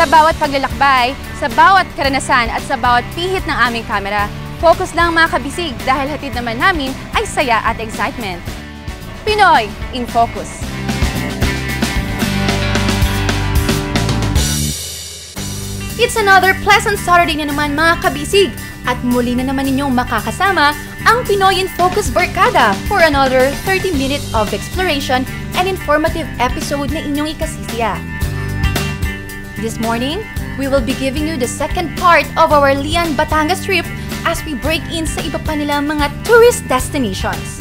bawat paglalakbay, sa bawat karanasan at sa bawat pihit ng aming kamera, focus lang mga kabisig dahil hatid naman namin ay saya at excitement. Pinoy in Focus. It's another pleasant Saturday na naman mga kabisig at muli na naman ninyong makakasama ang Pinoy in Focus Barkada for another 30 minutes of exploration and informative episode na inyong ikasisiya. This morning, we will be giving you the second part of our Lian, Batangas trip as we break in sa iba pa nilang mga tourist destinations.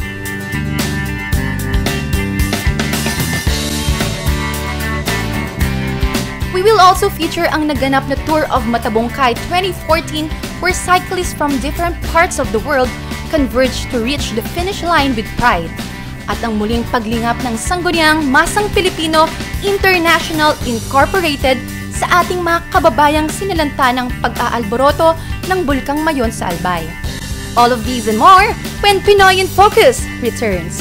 We will also feature ang naganap na Tour of Matabongkay 2014 where cyclists from different parts of the world converge to reach the finish line with pride. At ang muling paglingap ng Sangguniang Masang Pilipino International Incorporated sa ating mga kababayang sinalanta ng pag-aalboroto ng Bulkang Mayon sa Albay. All of these and more when Pinoy in Focus returns.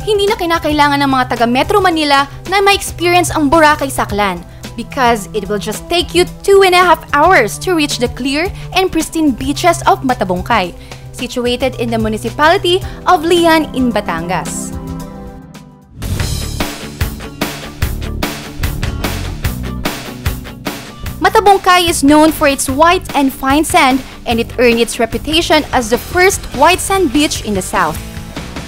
Hindi na kinakailangan ng mga taga Metro Manila na ma-experience ang Boracay Saklan because it will just take you 2.5 hours to reach the clear and pristine beaches of Matabongkay, situated in the municipality of Lian in Batangas. Matabongkay is known for its white and fine sand and it earned its reputation as the first white sand beach in the south.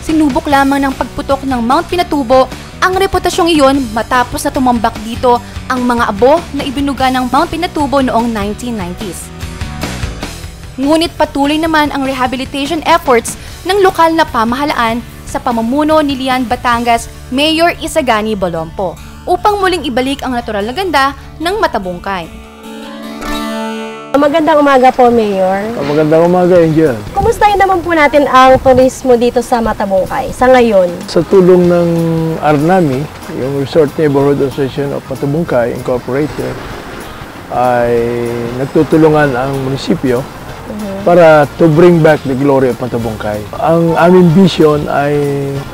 Sinubok lamang ng pagputok ng Mount Pinatubo ang reputasyong iyon matapos na tumambak dito ang mga abo na ibinuga ng Mount Pinatubo noong 1990s. Ngunit patuloy naman ang rehabilitation efforts ng lokal na pamahalaan sa pamumuno ni Lian, Batangas Mayor Isagani Bolompo upang muling ibalik ang natural na ganda ng Matabongkay. Magandang umaga po, Mayor. Magandang umaga, Angel. Kumustahin naman po natin ang turismo dito sa Matabongkay sa ngayon? Sa tulong ng ARNAMI, yung Resort Neighborhood Association of Matabongkay Incorporated, ay nagtutulungan ang munisipyo para to bring back the glory of Matabongkay. Ang aming vision ay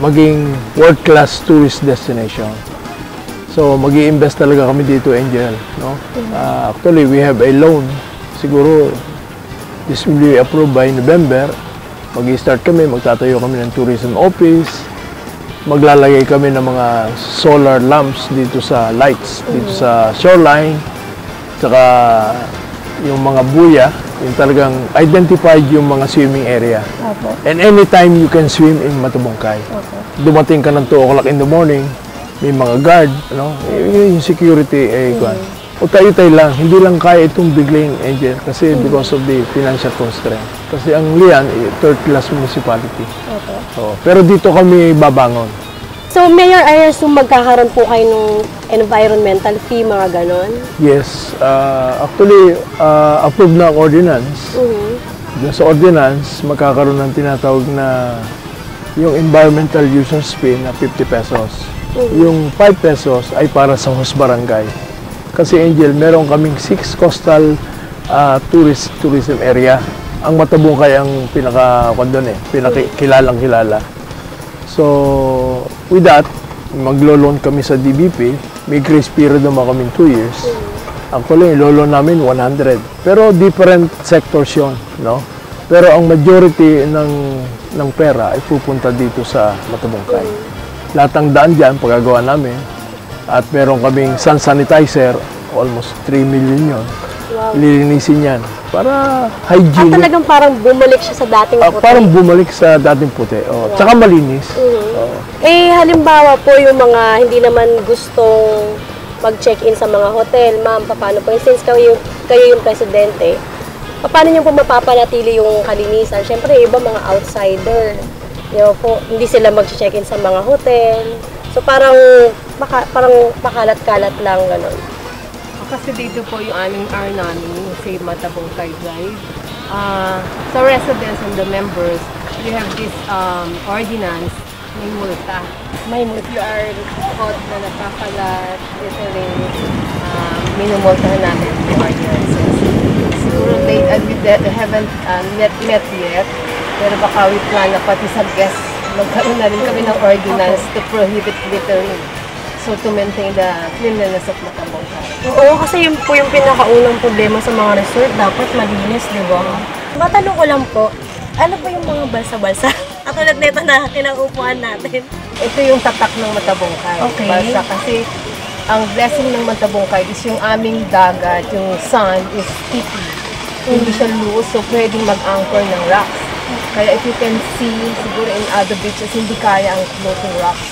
maging world-class tourist destination. So, mag-i-invest talaga kami dito, Angel. No? Actually, we have a loan. Siguro, this will be approved by November. Mag-i-start kami, magtatayo kami ng tourism office. Maglalagay kami ng mga solar lamps dito sa lights, dito sa shoreline. Saka yung mga buya, yung talagang identified yung mga swimming area. And anytime you can swim in Matabongkay. Dumating ka ng 2 o'clock in the morning, may mga guard, no? Yung security, utay-utay lang, hindi lang kaya itong biglayin, Angel, kasi because of the financial constraint. Kasi ang Lian, third-class municipality. Pero dito kami babangon. So, Mayor, I assume magkakaroon po kayo ng environmental fee, mga ganon? Yes. Actually, approved na ang ordinance. Doon sa ordinance, magkakaroon ng tinatawag na yung environmental users fee na 50 pesos. Yung 5 pesos ay para sa host barangay. Kasi, Angel, meron kaming 6 coastal tourism area. Ang Matabongkay ang pinakakilalang-kilala. So, with that, maglo-loan kami sa DBP. May grace period naman kaming 2 years. Actually, lo-loan namin 100. Pero different sectors yun, no? Pero ang majority ng pera ay pupunta dito sa Matabongkay. Lahat ng daan dyan, pagagawa namin. At meron kaming sun sanitizer, almost 3 million yun. Lilinisin yan. Para hygiene. At talagang parang bumalik siya sa dating puti? Parang bumalik sa dating puti. Tsaka malinis. Halimbawa po yung mga hindi naman gustong mag-check-in sa mga hotel, ma'am, paano po? Since kayo yung presidente, paano nyo po mapapanatili yung kalinisan? Siyempre, iba mga outsider. Hindi sila mag-check-in sa mga hotel. So parang pakalat-kalat lang gano'n. Kasi dito po yung aming ARNAMI, Save Matabongkay Drive. Sa residents and the members, we have this ordinance, may multa. May multa. If you are caught na napakalat, ito rin, minumultahan natin yung ordinances. Siguro late haven't met yet. Pero baka we plan na pati sa guests, magkaroon na rin kami ng ordinance to prohibit littering. So to maintain the cleanliness of Matabong Cay. Oo, kasi yun po yung pinakaunang problema sa mga resort. Dapat malinis, di ba? Matanong ko lang po, ano ba yung mga balsa-balsa? Katulad nito na kinaupuan natin. Ito yung tatak ng Matabong Cay. Okay. Balsa kasi ang blessing ng Matabong Cay is yung aming dagat, yung sand is sticky. Hindi siya loose, so pwedeng mag-anchor ng rocks. Kaya if you can see, siguro in other beaches, hindi kaya ang floating rocks.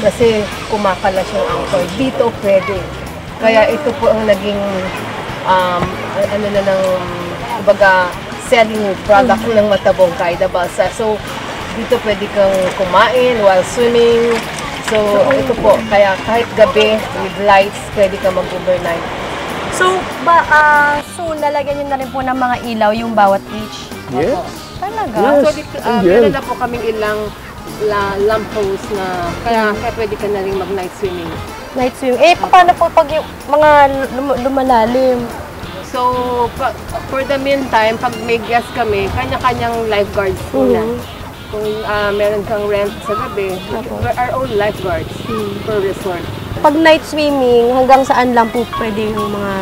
Kasi kumakalas yung anchor. Dito pwede. Kaya ito po ang naging, kumbaga, selling product ng Matabong Cay, the balsa. So, dito pwede kang kumain while swimming. So, ito po, kaya kahit gabi with lights, pwede ka mag-overnight. So, lalagyan nyo na rin po ng mga ilaw yung bawat beach? Yes. Talaga? Yes. Actually, Angel. meron na po kaming ilang lamppost na kaya pwede ka na rin mag-night swimming. Night swim. Paano po pag yung mga lumalalim? So, for the meantime, pag may guest kami, kanya-kanyang lifeguards muna. Kung meron kang rent sa gabi, our own lifeguards per resort. Pag night swimming, hanggang saan lang po pwede yung mga...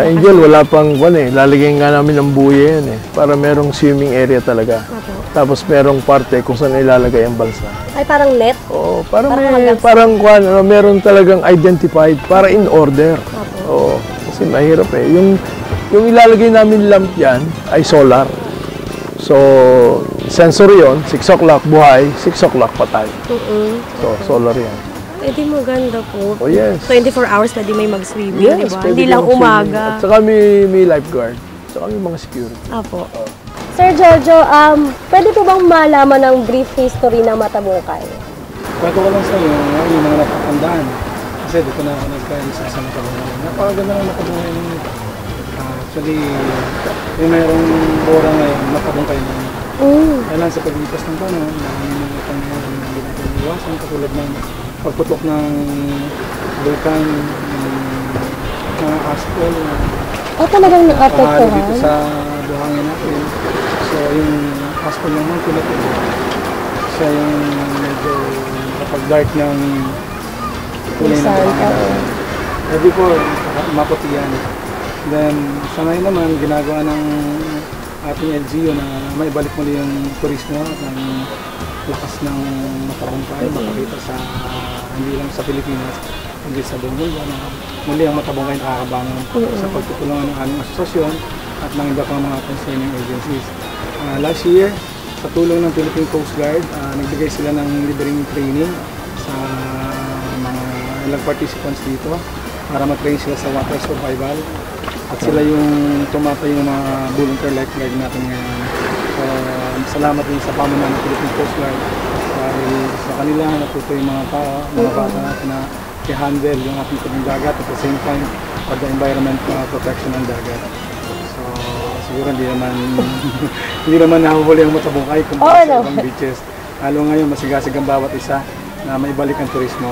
Angel, wala pang lalagyan nga namin ng buya yan para merong swimming area talaga. Tapos merong parte kung saan ilalagay ang balsa. Ay, parang net? Oo, meron talagang identified para in order. Oo, kasi mahirap yung ilalagay namin lamp yan ay solar. So, sensor yon, 6 o'clock buhay, 6 o'clock patay. So, solar yan. Di maganda po. Oh, yes. 24 hours pwede may mag-swimming, Yes, di ba? pwede Hindi lang kang swimming. umaga. At saka may lifeguard. At saka may mga security. Apo. Sir Jojo, pwede po bang malaman ng brief history ng Matabong Cay? Kwento ko lang sa iyo, yung mga natatandaan. Kasi dito na ako nagka-research sa Matabong Cay. Napakaganda ng Matabong Cay. Actually, yung mayroong bora ngayon, Matabong Cay na. Kailan sa paglipas ng panahon, may mga pangyayari na hindi natin iwasan, katulad ng pagputok ng vulkan, mga asphalt, Talagang dito naapektuhan? sa buhangin natin. So, yung asphalt naman pinatuloy. Siya yung medyo kapag dark ng kulay ng buhangin. Ready po, maputi yan. Then, sa ngayon naman, ginagawa ng ating LGU na maibalik muli yung turismo at ng lakas ng Matabong Cay, makakita sa hindi lang sa Pilipinas, kundi sa buong mundo na muli ang Matabong Cay nakakabangon sa pagtutulungan ng aming asosasyon at ng iba pang mga concerning agencies. Last year, sa tulong ng Philippine Coast Guard, nagbigay sila ng libreng training sa mga ilang participants dito para mag-train sila sa water survival. At sila yung tumatay yung mga volunteer lifeguard natin ngayon. Salamat din sa pamunuan ng Philippine Coast Guard dahil sa kanila natuto yung mga tao, mga bata natin na i-handle yung ating tubig dagat at the same time for the environment protection ng dagat. So siguro hindi naman nahuhuli ang Matabong Cay kung sa ibang beaches. Lalo ngayon masigasig ang bawat isa na maibalik ang turismo.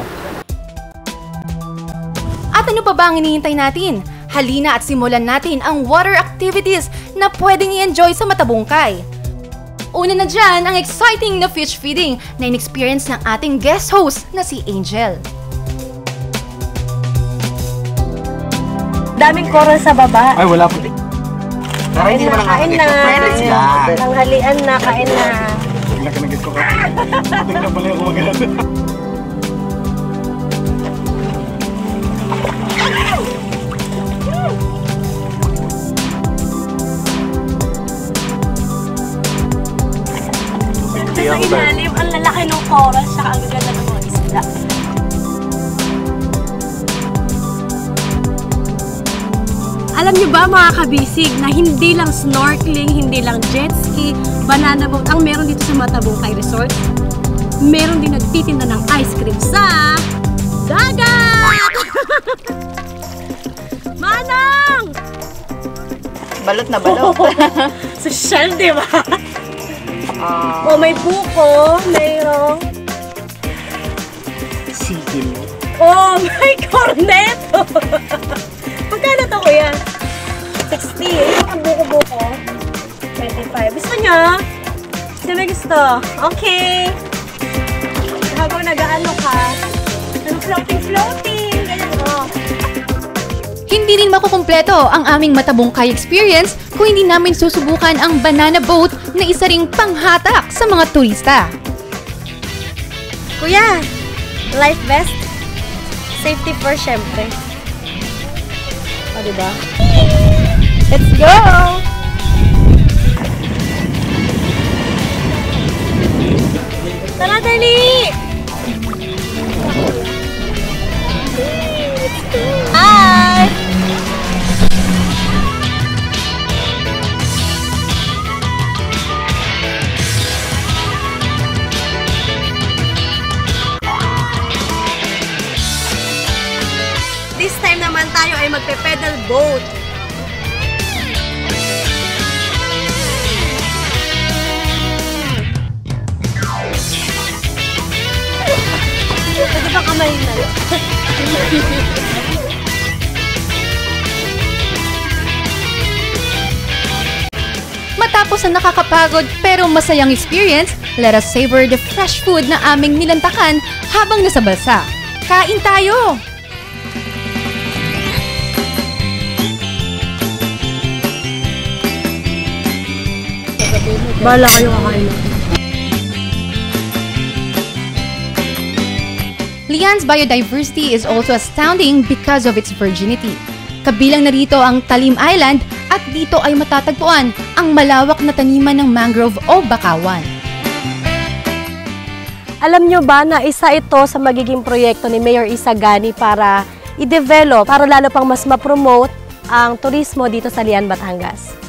At ano pa ba ang hinihintay natin? Halina at simulan natin ang water activities na pwedeng i-enjoy sa Matabong Cay. Una na dyan ang exciting na fish feeding na in-experience ng ating guest host na si Angel. Daming coral sa baba. Ay, wala po. Kain na. Tanghalian na, kain na. Bigla ka nag-get ko ka. Bigla pala yung kumagana. Sa ilalim, ang lalaki ng coral, saka ang gaganda ng mga isda. Alam niyo ba mga kabisig na hindi lang snorkeling, hindi lang jet ski, banana boat ang meron dito sa Matabong Cay Resort? Meron din nagtitinda ng ice cream sa dagat! Manang! Balot na balot. Social, di ba? May buko, mayroong... Sigil. May corneto! Magkano to, kuya? 60 eh. Ang buko-buko. Okay. Habang nag-ano ka, floating, ganyan, Hindi rin makukumpleto ang aming matabungkay experience kung hindi namin susubukan ang banana boat na isa ring panghatak sa mga turista. Kuya, life vest. Safety first, syempre. O, diba? Let's go! Tara, dali! Hi! This time naman tayo ay magpe-pedal boat. Pwede ba kamay na? Matapos ang nakakapagod pero masayang experience, let us savor the fresh food na aming nilantakan habang nasa balsa. Kain tayo! Bahala kayo kakain. Lian's biodiversity is also astounding because of its virginity. Kabilang na rito ang Talim Island at dito ay matatagpuan ang malawak na taniman ng mangrove o bakawan. Alam nyo ba na isa ito sa magiging proyekto ni Mayor Isagani para i-develop, para lalo pang mas ma-promote ang turismo dito sa Lian, Batangas.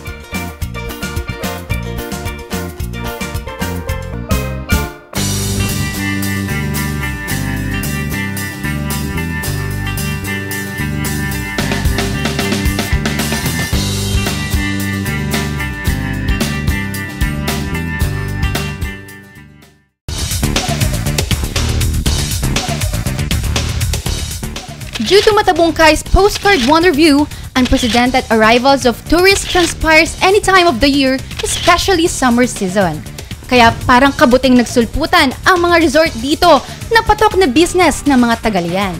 Due to Matabungkay's postcard wonder view, unprecedented arrivals of tourists transpires any time of the year, especially summer season. Kaya parang kabuting nagsulputan ang mga resort dito na patok na business ng mga Tagalian.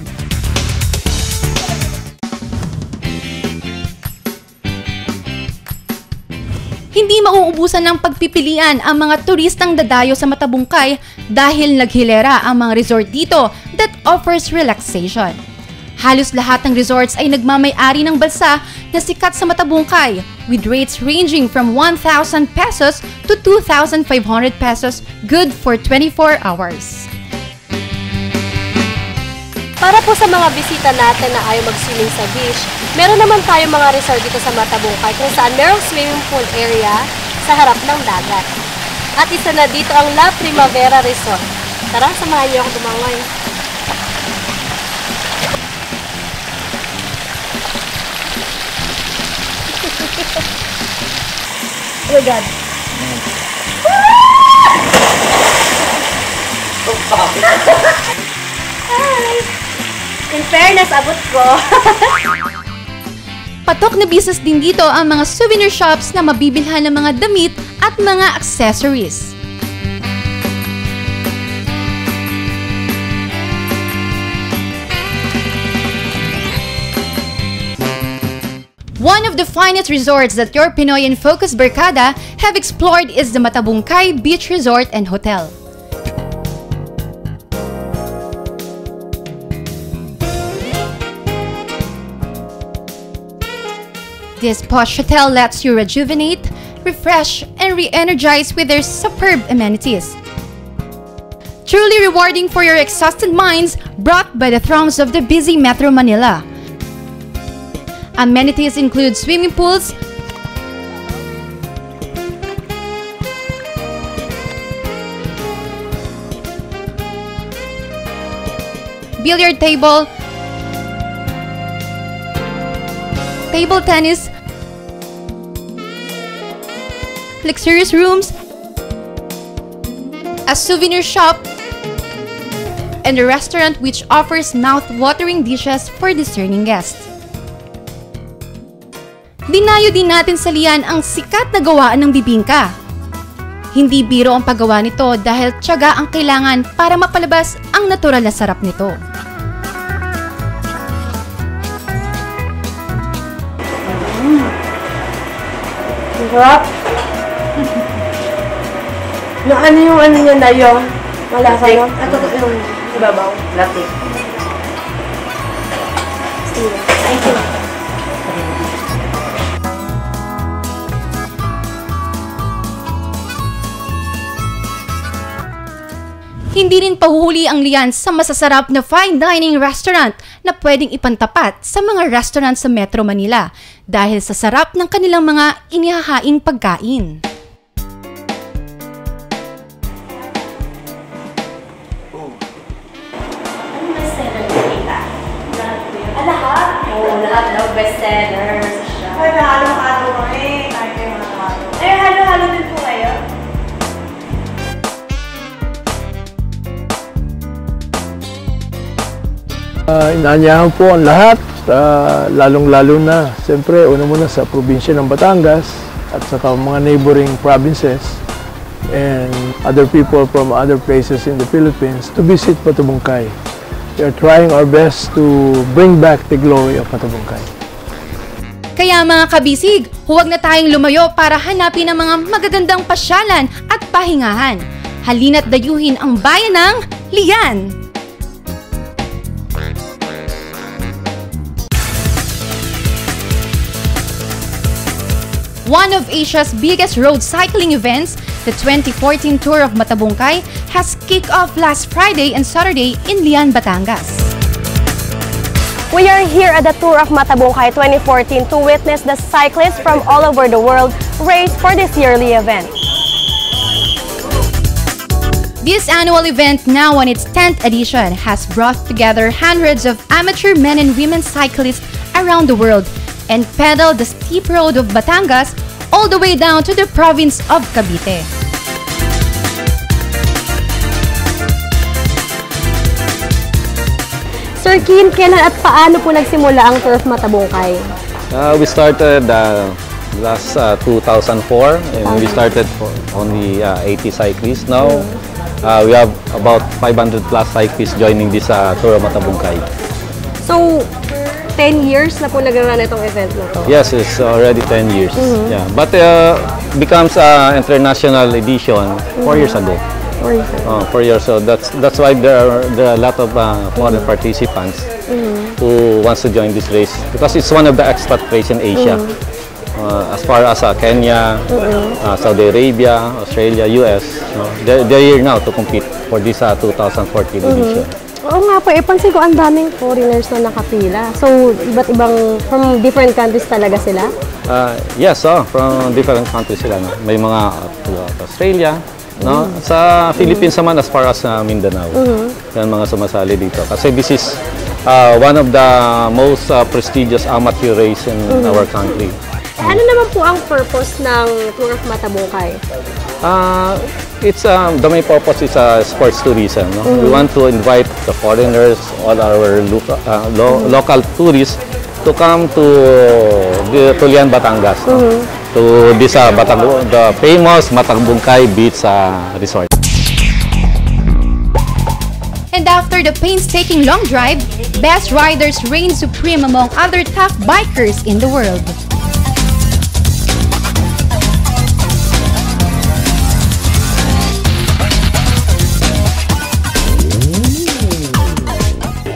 Hindi mauubusan ng pagpipilian ang mga turistang dadayo sa Matabungkay dahil naghilera ang mga resort dito that offers relaxation. Halos lahat ng resorts ay nagmamay-ari ng balsa na sikat sa Matabungkay with rates ranging from 1,000 pesos to 2,500 pesos, good for 24 hours. Para po sa mga bisita natin na ayaw mag-swimming sa beach, meron naman tayo mga resort dito sa Matabungkay kung saan merong swimming pool area sa harap ng dagat. At isa na dito ang La Primavera Resort. Tara, samahan niyo akong dumangoy. Oh my God. Hi! In fairness, abot ko. Patok na business din dito ang mga souvenir shops na mabibilhan ng mga damit at mga accessories. One of the finest resorts that your Pinoy and Focus Barkada have explored is the Matabungkay Beach Resort and Hotel. This posh hotel lets you rejuvenate, refresh, and re-energize with their superb amenities. Truly rewarding for your exhausted minds, brought by the throngs of the busy Metro Manila. Amenities include swimming pools, billiard table, table tennis, luxurious rooms, a souvenir shop, and a restaurant which offers mouth-watering dishes for discerning guests. Dinayo din natin sa Lian ang sikat na gawaan ng bibingka. Hindi biro ang paggawa nito dahil tiyaga ang kailangan para mapalabas ang natural na sarap nito. Sarap. Na ano yung ano niya na yung malasa no? Ito yung ibabaw. Latte. Thank you. Hindi rin pahuhuli ang Lian sa masasarap na fine dining restaurant na pwedeng ipantapat sa mga restaurant sa Metro Manila dahil sa sarap ng kanilang mga inihahaing pagkain. Lahat daw bestsellers siya. Ay, halo-halo ko eh. Tayo kayo mga halo. Ay, halo-halo din po kayo. Inaanyahan po ang lahat, lalong-lalo na, siyempre, una muna sa probinsya ng Batangas at saka mga neighboring provinces and other people from other places in the Philippines to visit Patubungkay. We are trying our best to bring back the glory of Patubungkay. Kaya mga kabisig, huwag na tayong lumayo para hanapin ang mga magagandang pasyalan at pahingahan. Halina't dayuhin ang bayan ng Lian! One of Asia's biggest road cycling events, the 2014 Tour of Matabungkay, has kicked off last Friday and Saturday in Lian, Batangas. We are here at the Tour of Matabungkay 2014 to witness the cyclists from all over the world race for this yearly event. This annual event, now on its 10th edition, has brought together hundreds of amateur men and women cyclists around the world and pedaled the steep road of Batangas all the way down to the province of Cavite. Sir Kin, kailan at paano po nagsimula ang Tour of Matabungkay? We started last 2004 and we started for only 80 cyclists. Now we have about 500 plus cyclists joining this Tour of Matabungkay. So, 10 years na po nag-run itong event na to? Yes, it's already 10 years. Yeah, but becomes international edition 4 years ago. 4 years ago. 4 years. So that's why there are a lot of foreign participants who wants to join this race because it's one of the expat race in Asia. As far as Kenya, Saudi Arabia, Australia, US, they're here now to compete for this 2014 edition. Oo nga po, pansin ko ang daming foreigners na nakapila. So, iba't ibang, from different countries talaga sila? Yes, from different countries sila. No? May mga Australia, no? Sa Philippines naman as far as Mindanao. Yan mga sumasali dito. Kasi this is one of the most prestigious amateur race in our country. Ano naman po ang purpose ng Tour of Matabungkay? It's the main purpose is sports tourism. No? We want to invite the foreigners, all our local tourists, to come to Lian, Batangas, no? To this the famous Matabungkay Beach Resort. And after the painstaking long drive, best riders reign supreme among other tough bikers in the world.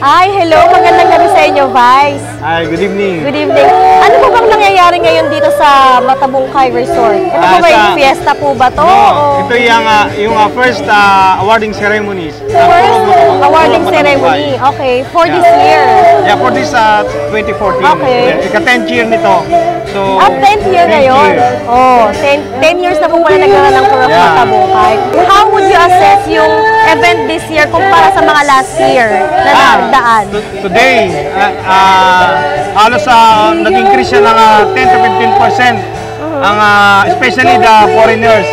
Ay, hello! Magandang gabi sa inyo, Vice. Hi, good evening. Good evening. Ano po bang nangyayari ngayon dito sa Matabungkay Resort? Ito po ba yung fiesta po ba to? No, ito yung first awarding ceremonies. First awarding ceremony. Okay, for this year. Yeah, for this 2014. Okay. Ika-10th year nito. So, 10th year ngayon. Oh, 10 years na po pala nagkaroon ng Tour of Matabungkay. How would you assess yung event this year kumpara sa mga last year na nagdaan? Today, halos nag-increase siya ng 10 to 15%. Especially the foreigners.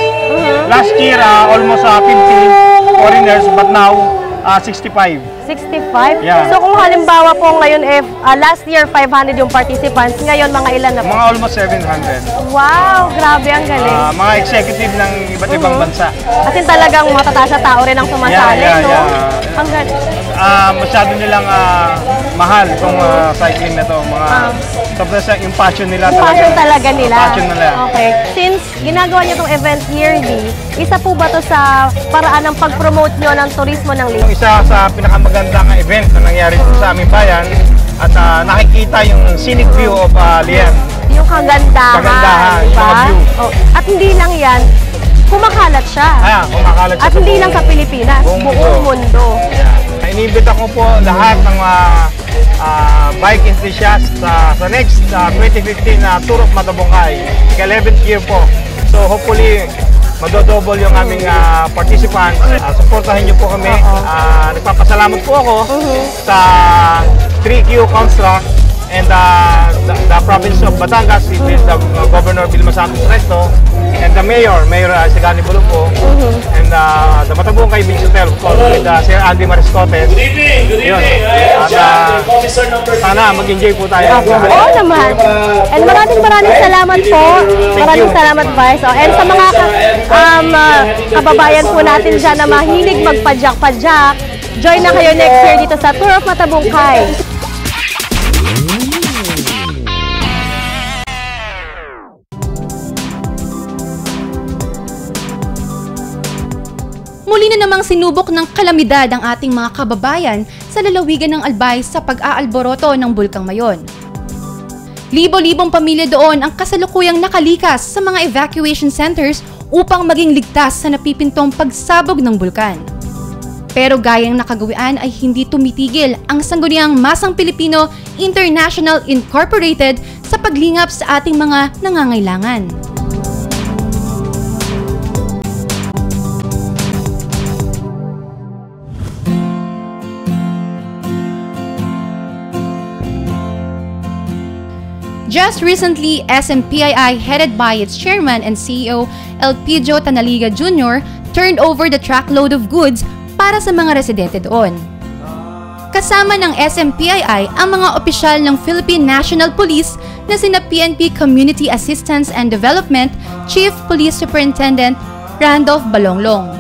Last year, almost 50 foreigners, but now 65. 65? Yeah. So kung halimbawa po ngayon, if last year 500 yung participants, ngayon mga ilan na po? Mga almost 700. Wow, grabe, ang galing. Mga executive ng iba't ibang bansa. As in talagang matataas na tao rin ang sumasali, Yeah, no? yeah. Ang galing. Masyado nilang mahal itong cycling na to. Yung passion nila Passion talaga nila. Passion nila. Okay. Since ginagawa niyo itong event yearly, isa po ba to sa paraan ng pag-promote nyo ng turismo ng Lipa? Isa sa pinakamagandang event na nangyari dito sa aming bayan at nakikita yung scenic view of Lian. Yung kagandahan, yung diba? mga view. Oh. At hindi lang yan, kumakalat siya. Kumakalat siya At hindi lang sa Pilipinas, buong mundo. Iniimbita ko po lahat ng bike enthusiasts sa next 2015 Tour of Matabungkay. 11th year po. So hopefully, madodouble yung aming participants. Supportahin niyo po kami. Nagpapasalamat po ako sa 3Q Construct and the province of Batangas with the Governor Vilma Santos Recto and the Mayor Sigani Bulupo and the Matabungkay Beach Hotel of course with Sir Andy Mariscotes. Good evening. Sana mag-enjoy po tayo. Oo naman. And maraming salamat po. Maraming salamat, Vice. And sa mga kababayan po natin dyan na mahilig magpadyak-padyak, join na kayo next year dito sa Tour of Matabungkay. Muli na namang sinubok ng kalamidad ang ating mga kababayan sa lalawigan ng Albay sa pag-aalboroto ng Bulkang Mayon. Libo-libong pamilya doon ang kasalukuyang nakalikas sa mga evacuation centers upang maging ligtas sa napipintong pagsabog ng bulkan. Pero gayang nakagawian ay hindi tumitigil ang sangguniang Masang Pilipino International Incorporated sa paglingap sa ating mga nangangailangan. Just recently, SMPII, headed by its chairman and CEO, Elpidio Tanaliga Jr., turned over the truckload of goods para sa mga residente doon. Kasama ng SMPII ang mga opisyal ng Philippine National Police na sina PNP Community Assistance and Development Chief Police Superintendent Randolph Balonglong,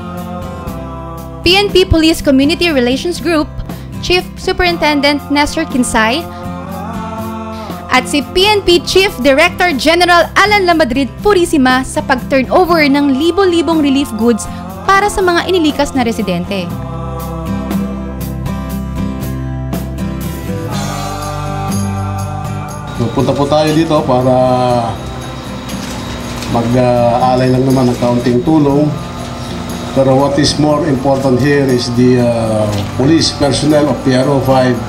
PNP Police Community Relations Group Chief Superintendent Nestor Kinsay, at si PNP Chief Director General Alan Lamadrid Purisima sa pag-turnover ng libo-libong relief goods para sa mga inilikas na residente. Punta po tayo dito para mag-alay lang naman ng kaunting tulong. Pero what is more important here is the police personnel of PRO5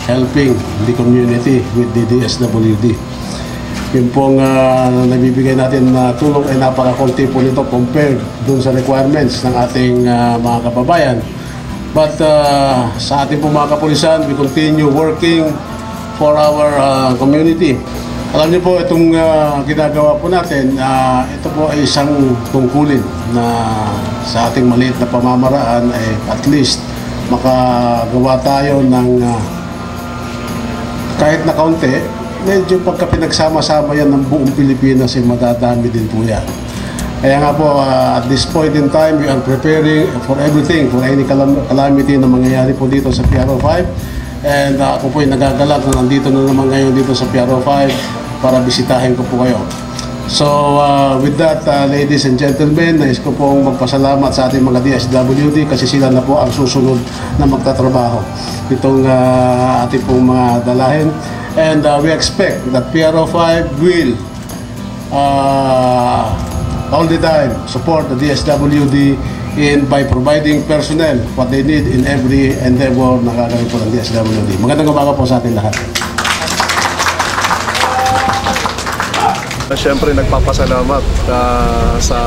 helping the community with the DSWD. Yung pong nabibigay natin na tulong ay napakakunti po nito compared dun sa requirements ng ating mga kababayan. But sa ating pong mga kapulisan, we continue working for our community. Alam niyo po, itong ginagawa po natin, ito po ay isang tungkulin na sa ating maliit na pamamaraan ay at least makagawa tayo ng kahit na kaunti, medyo pagka pinagsama-sama yan ng buong Pilipinas ay madadami din po yan. Kaya nga po, at this point in time, we are preparing for everything, for any calamity na mangyayari po dito sa PRO5. And ako po ay nagagalak na nandito na naman ngayon dito sa PRO5 para bisitahin ko po kayo. So, with that, ladies and gentlemen, nais ko pong magpasalamat sa ating mga DSWD kasi sila na po ang susunod na magtatrabaho itong ating pong mga dalahin. And we expect that PRO5 will all the time support the DSWD by providing personnel what they need in every endeavor na gagawin po ng DSWD. Magandang umaga po sa ating lahat. Siyempre nagpapasalamat sa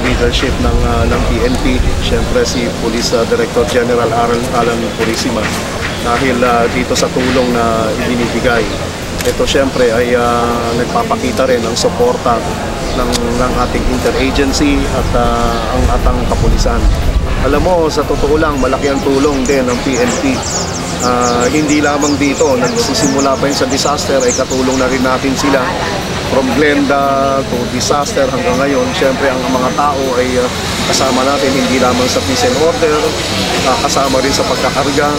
leadership ng PNP, siyempre si Police Director General Alan Purisima dahil dito sa tulong na ibinibigay. Ito siyempre ay nagpapakita rin ng suporta ng ating interagency at ang kapulisan. Alam mo, sa totoo lang, malaki ang tulong din ng PNP. Hindi lamang dito, nagsisimula pa yun sa disaster, ay katulong na rin natin sila. From Glenda to disaster hanggang ngayon, syempre ang mga tao ay kasama natin, hindi lamang sa peace and order, kasama rin sa pagkakarga,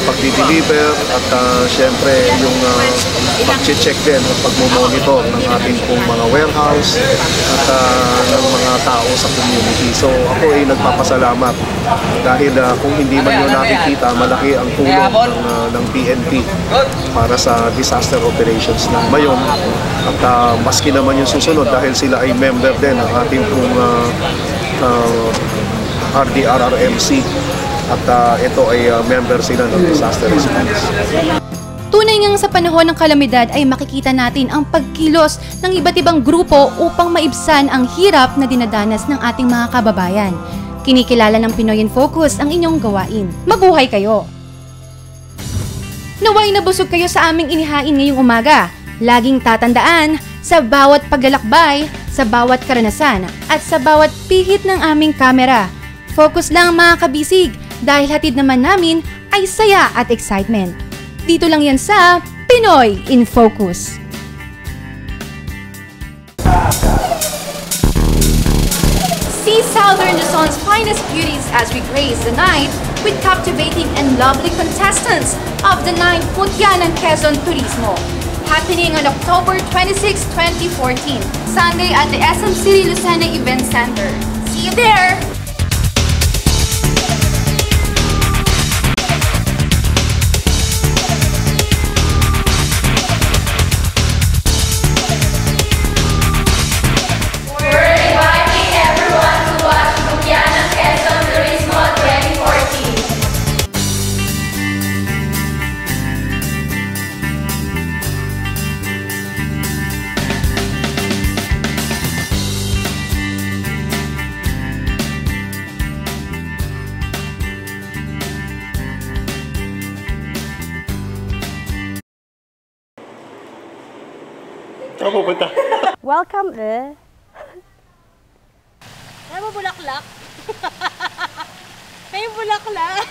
pagdi-deliver, at syempre yung pag-check din at pag-monitor ng ating pong mga warehouse at ng mga tao sa community. So ako ay nagpapasalamat dahil kung hindi man yun nakikita, malaki ang tulong ng PNP para sa disaster operations ng Mayon. At maski naman yung susunod dahil sila ay member din ng ating pong RDRRMC at ito ay member sila ng disaster response. Tunay ngang sa panahon ng kalamidad ay makikita natin ang pagkilos ng iba't ibang grupo upang maibsan ang hirap na dinadanas ng ating mga kababayan. Kinikilala ng Pinoy in Focus ang inyong gawain. Mabuhay kayo! Naway nabusog kayo sa aming inihain ngayong umaga. Laging tatandaan, sa bawat paglalakbay, sa bawat karanasan, at sa bawat pihit ng aming kamera. Focus lang mga kabisig dahil hatid naman namin ay saya at excitement. Dito lang yan sa Pinoy in Focus. See Southern Luzon's finest beauties as we grace the night with captivating and lovely contestants of the 9th Putyanan Quezon Turismo. Happening on October 26, 2014, Sunday at the SM City Lucena Event Center. See you there! Welcome Ano mo bulaklak? May bulaklak.